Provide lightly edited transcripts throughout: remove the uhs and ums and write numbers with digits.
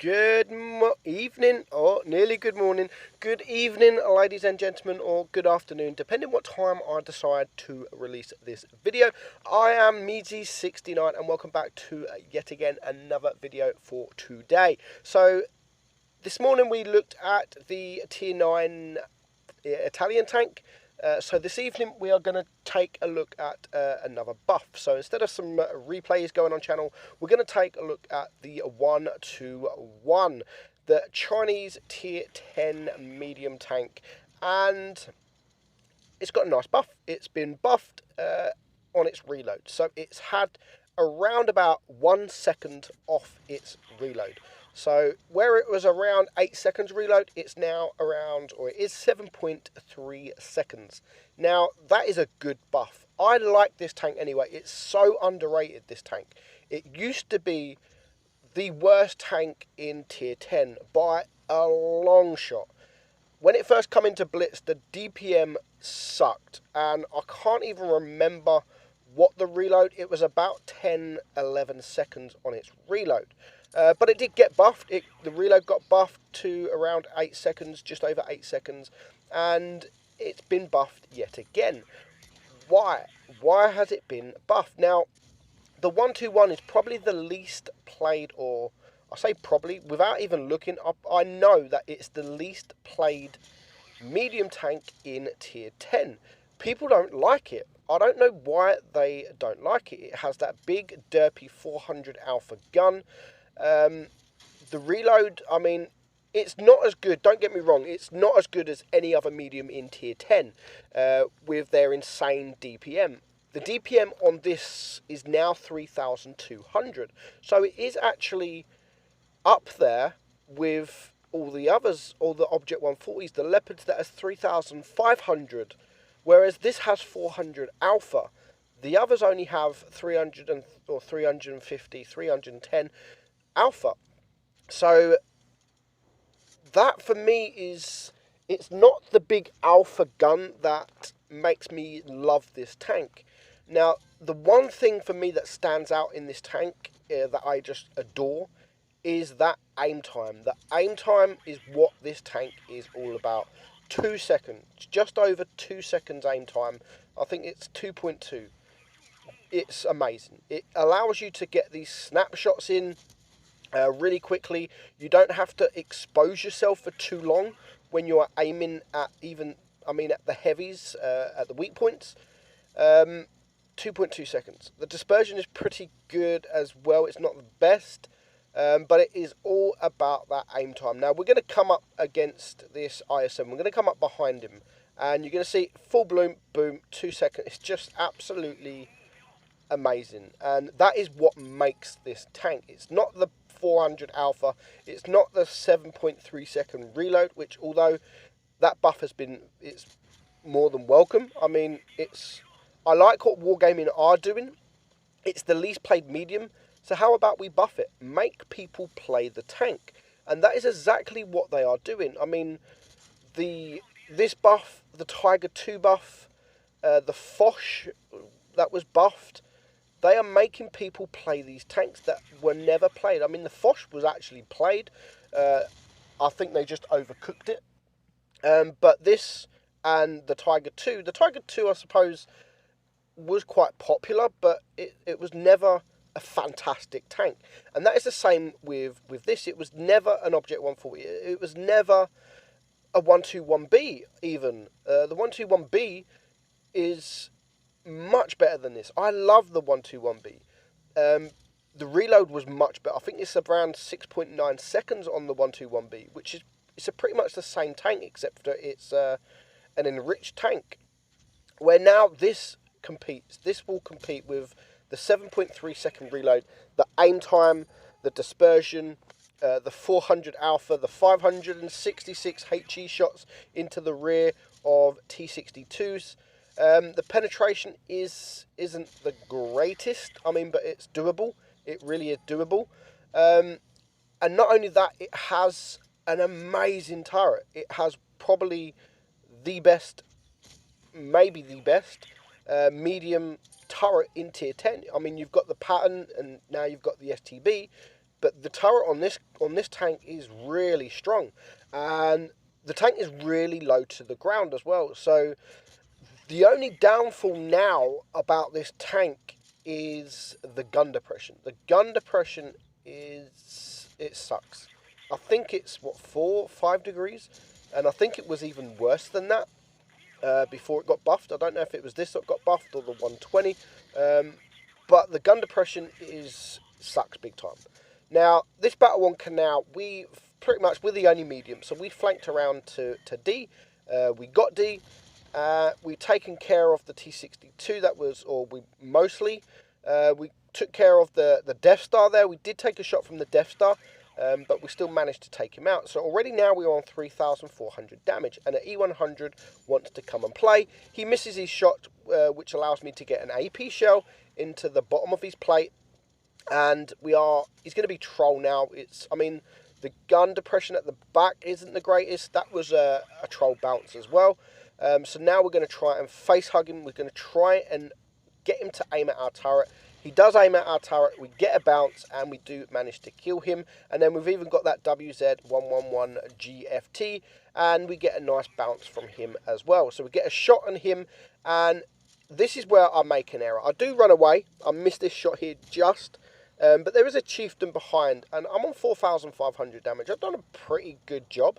Good evening, or nearly good morning, good evening, ladies and gentlemen, or good afternoon, depending what time I decide to release this video. I am Meadsyreplays and welcome back to yet again another video for today. So this morning we looked at the tier 9 Italian tank. So this evening we are going to take a look at another buff. So instead of some replays going on channel, we're going to take a look at the 1-2-1, the Chinese tier 10 medium tank, and it's got a nice buff. It's been buffed on its reload, so it's had around about 1 second off its reload. So where it was around 8 seconds reload, it's now around, or it is 7.3 seconds. Now, that is a good buff. I like this tank anyway. It's so underrated, this tank. It used to be the worst tank in tier 10 by a long shot. When it first come into Blitz, the DPM sucked, and I can't even remember what the reload. It was about 10-11 seconds on its reload. But it did get buffed. The reload got buffed to around 8 seconds, just over 8 seconds, and it's been buffed yet again. Why? Why has it been buffed? Now, the 1-2-1 is probably the least played, or I say probably, without even looking up, I know that it's the least played medium tank in tier 10. People don't like it. I don't know why they don't like it. It has that big, derpy 400 alpha gun. The reload, I mean, it's not as good, don't get me wrong, it's not as good as any other medium in tier 10 with their insane DPM. The DPM on this is now 3,200, so it is actually up there with all the others, all the Object 140s, the Leopards that has 3,500, whereas this has 400 alpha. The others only have 300 or 350, 310 alpha. So that for me is, it's not the big alpha gun that makes me love this tank. Now, the one thing for me that stands out in this tank that I just adore is that aim time. The aim time is what this tank is all about. 2 seconds, just over 2 seconds aim time. I think it's 2.2. It's amazing. It allows you to get these snapshots in really quickly. You don't have to expose yourself for too long when you are aiming at at the heavies, at the weak points. 2.2 seconds. The dispersion is pretty good as well. It's not the best, but it is all about that aim time. Now, we're going to come up against this ISM. We're going to come up behind him, and you're going to see full bloom, boom, 2 seconds. It's just absolutely amazing, and that is what makes this tank. It's not the 400 alpha, it's not the 7.3 second reload, which although that buff it's more than welcome. I mean, I like what Wargaming are doing. It's the least played medium, so how about we buff it? Make people play the tank, and that is exactly what they are doing. I mean, this buff, the Tiger 2 buff, the Foch that was buffed, they are making people play these tanks that were never played. I mean, the Foch was actually played. I think they just overcooked it. But this and the Tiger 2, I suppose, was quite popular, but it was never a fantastic tank. And that is the same with this. It was never an Object 140. It was never a 1-2-1B even. The 1-2-1B is much better than this. I love the 1-2-1B. The reload was much better. I think it's around 6.9 seconds on the 1-2-1B, which is pretty much the same tank, except that it's an enriched tank. Where now this will compete with the 7.3 second reload, the aim time, the dispersion, the 400 alpha, the 566 HE shots into the rear of T62s. The penetration isn't the greatest, I mean, but it's doable. It really is doable. And not only that, it has an amazing turret. It has probably the best, maybe the best, medium turret in tier 10. I mean, you've got the pattern, and now you've got the STB, but the turret on this tank is really strong, and the tank is really low to the ground as well. So the only downfall now about this tank is the gun depression. The gun depression it sucks. I think it's what 4-5 degrees, and I think it was even worse than that before it got buffed. I don't know if it was this that got buffed or the 120, but the gun depression sucks big time. Now this battle on Canal, we pretty much we're the only medium, so we flanked around to D. We got D. We taken care of the T62. That was, or we mostly we took care of the Death Star there. We did take a shot from the Death Star, but we still managed to take him out. So already now we're on 3,400 damage, and an E100 wants to come and play. He misses his shot, which allows me to get an AP shell into the bottom of his plate, and he's going to be troll now. The gun depression at the back isn't the greatest. That was a troll bounce as well. So now we're going to try and face hug him. We're going to try and get him to aim at our turret. He does aim at our turret. We get a bounce, and we do manage to kill him. And then we've even got that WZ111 GFT, and we get a nice bounce from him as well. So we get a shot on him, and this is where I make an error. I do run away. I missed this shot here just. But there is a chieftain behind, and I'm on 4,500 damage. I've done a pretty good job.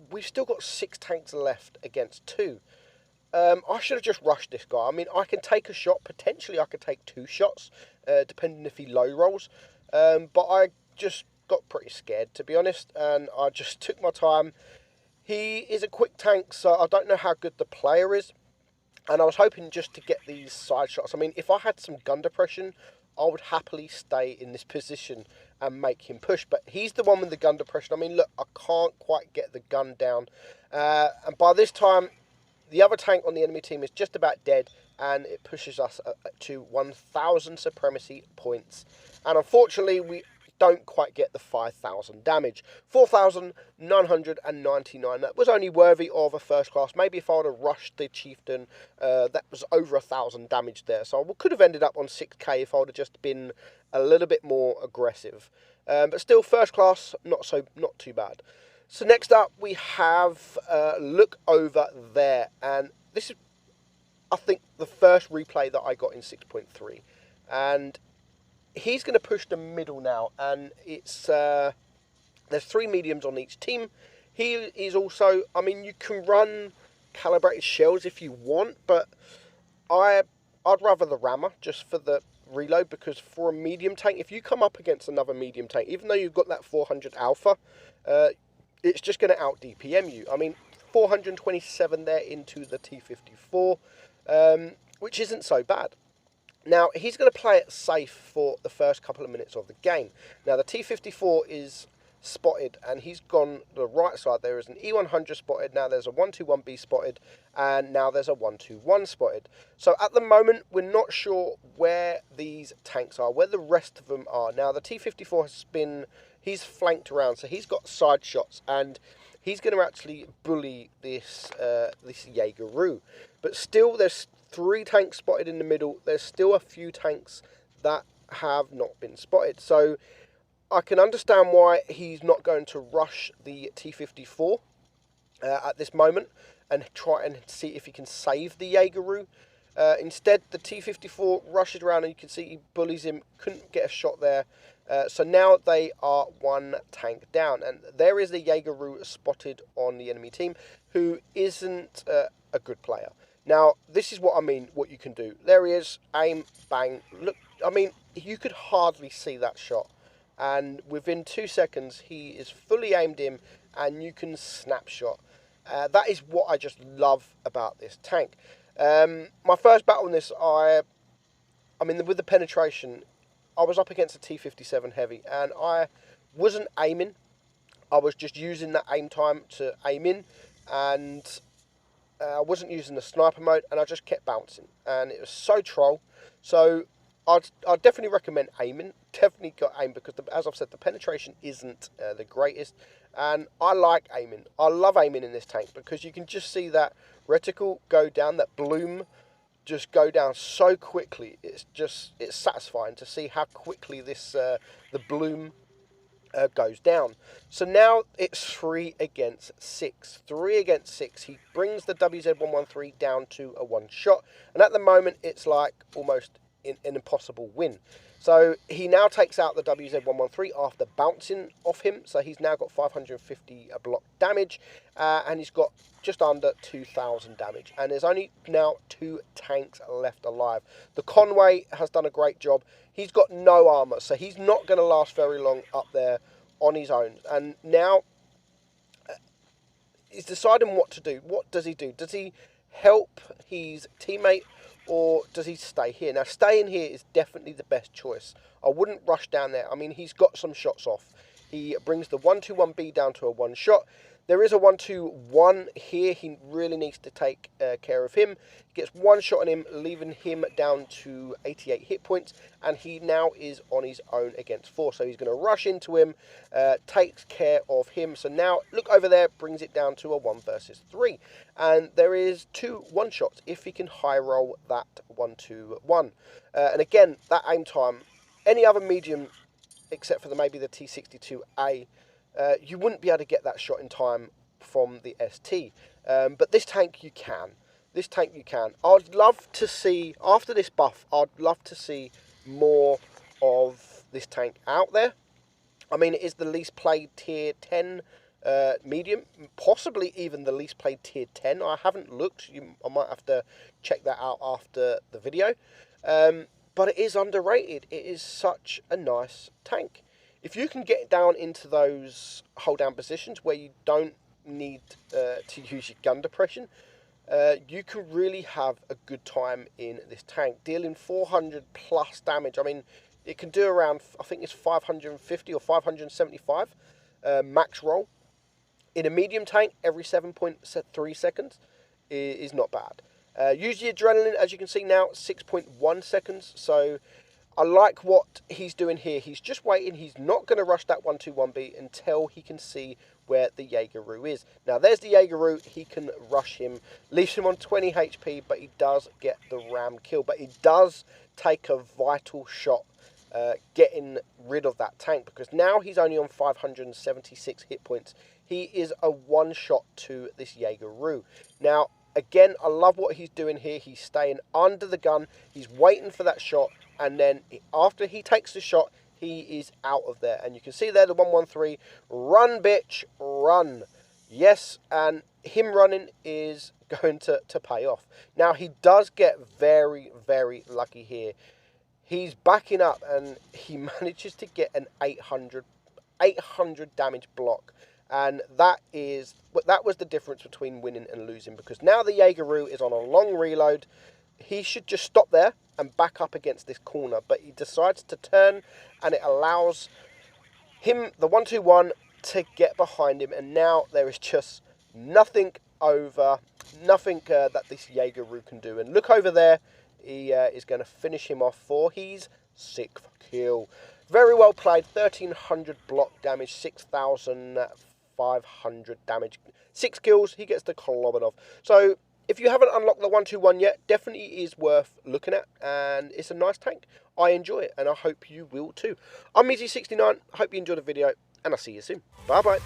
We've still got 6 tanks left against 2. I should have just rushed this guy. I mean, I can take a shot. Potentially, I could take 2 shots, depending if he low rolls. But I just got pretty scared, to be honest, and I just took my time. He is a quick tank, so I don't know how good the player is. And I was hoping just to get these side shots. I mean, if I had some gun depression, I would happily stay in this position and make him push. But he's the one with the gun depression. I mean, look, I can't quite get the gun down. And by this time, the other tank on the enemy team is just about dead, and it pushes us to 1,000 supremacy points. And unfortunately, we don't quite get the 5,000 damage. 4,999. That was only worthy of a first class. Maybe if I would have rushed the chieftain, that was over 1,000 damage there. So I could have ended up on 6k if I would have just been a little bit more aggressive. But still, first class, not too bad. So next up, we have look over there, and this is, I think, the first replay that I got in 6.3, and he's going to push the middle now, and it's there's 3 mediums on each team. He is also, I mean, you can run calibrated shells if you want, but I'd rather the rammer just for the reload, because for a medium tank, if you come up against another medium tank, even though you've got that 400 alpha, it's just going to out DPM you. I mean, 427 there into the T54, which isn't so bad. Now, he's going to play it safe for the first couple of minutes of the game. Now, the T54 is spotted, and he's gone to the right side. There is an E100 spotted. Now, there's a 121B spotted, and now there's a 121 spotted. So, at the moment, we're not sure where these tanks are, where the rest of them are. Now, the T54 has been... he's flanked around, so he's got side shots, and he's going to actually bully this Jaeger-Roo. But still, there's 3 tanks spotted in the middle. There's still a few tanks that have not been spotted. So I can understand why he's not going to rush the T54 at this moment and try and see if he can save the Jaeger-Roo. Instead, the T54 rushes around, and you can see he bullies him. Couldn't get a shot there. So now they are 1 tank down, and there is the Jaeger-Roo spotted on the enemy team, who isn't a good player. Now, this is what I mean, what you can do. There he is, aim, bang. Look, I mean, you could hardly see that shot, and within 2 seconds, he is fully aimed in, and you can snapshot. That is what I just love about this tank. My first battle on this, I mean, with the penetration, I was up against a T57 heavy, and I wasn't aiming. I was just using that aim time to aim in, and I wasn't using the sniper mode, and I just kept bouncing, and it was so troll. So I'd definitely recommend aiming. Definitely got aim, because as I've said, the penetration isn't the greatest, and I like aiming. I love aiming in this tank, because you can just see that reticle go down, that bloom just go down so quickly. It's satisfying to see how quickly this the bloom goes down. So now it's 3 against 6. 3 against 6. He brings the WZ-113 down to a one shot. And at the moment, it's like almost an impossible win. So he now takes out the WZ-113 after bouncing off him. So he's now got 550 block damage. And he's got just under 2,000 damage. And there's only now 2 tanks left alive. The Conway has done a great job. He's got no armor, so he's not going to last very long up there on his own. And now he's deciding what to do. What does he do? Does he help his teammate, or does he stay here? Now, staying here is definitely the best choice. I wouldn't rush down there. I mean, he's got some shots off. He brings the 121B down to a one shot. There is a 121 here. He really needs to take care of him. He gets one shot on him, leaving him down to 88 hit points. And he now is on his own against 4. So he's going to rush into him, takes care of him. So now, look over there, brings it down to a 1 versus 3. And there is 2 one-shots if he can high roll that 1-2-1. And again, that aim time, any other medium, except for maybe the T62A, you wouldn't be able to get that shot in time from the ST. But this tank you can. This tank you can. I'd love to see, after this buff, I'd love to see more of this tank out there. I mean, it is the least played tier 10 medium, possibly even the least played tier 10. I haven't looked. I might have to check that out after the video. But it is underrated. It is such a nice tank. If you can get down into those hold down positions where you don't need to use your gun depression, you can really have a good time in this tank, dealing 400 plus damage. I mean, it can do around, I think it's 550 or 575 max roll. In a medium tank, every 7.3 seconds is not bad. Use the adrenaline, as you can see now, 6.1 seconds. So I like what he's doing here. He's just waiting. He's not going to rush that 121B until he can see where the Jaegeru is. Now, there's the Jaegeru. He can rush him. Leaves him on 20 HP, but he does get the ram kill. But he does take a vital shot getting rid of that tank, because now he's only on 576 hit points. He is a one-shot to this Jaegeru. Now, again, I love what he's doing here. He's staying under the gun. He's waiting for that shot. And then after he takes the shot, he is out of there. And you can see there the 113. Run, bitch, run. Yes, and him running is going to pay off. Now, he does get very, very lucky here. He's backing up and he manages to get an 800 damage block. And that was the difference between winning and losing, because now the Jaegeru is on a long reload. He should just stop there and back up against this corner, but he decides to turn, and it allows him, the 121, to get behind him. And now there is just nothing that this Jaegeru can do. And look over there, he is going to finish him off for his 6th kill. Very well played. 1,300 block damage, 6,500 damage, 6 kills. He gets the Kolobanov. So if you haven't unlocked the 121 yet, definitely is worth looking at, and it's a nice tank. I enjoy it, and I hope you will too. I'm Meadsy69. Hope you enjoyed the video, and I'll see you soon. Bye bye.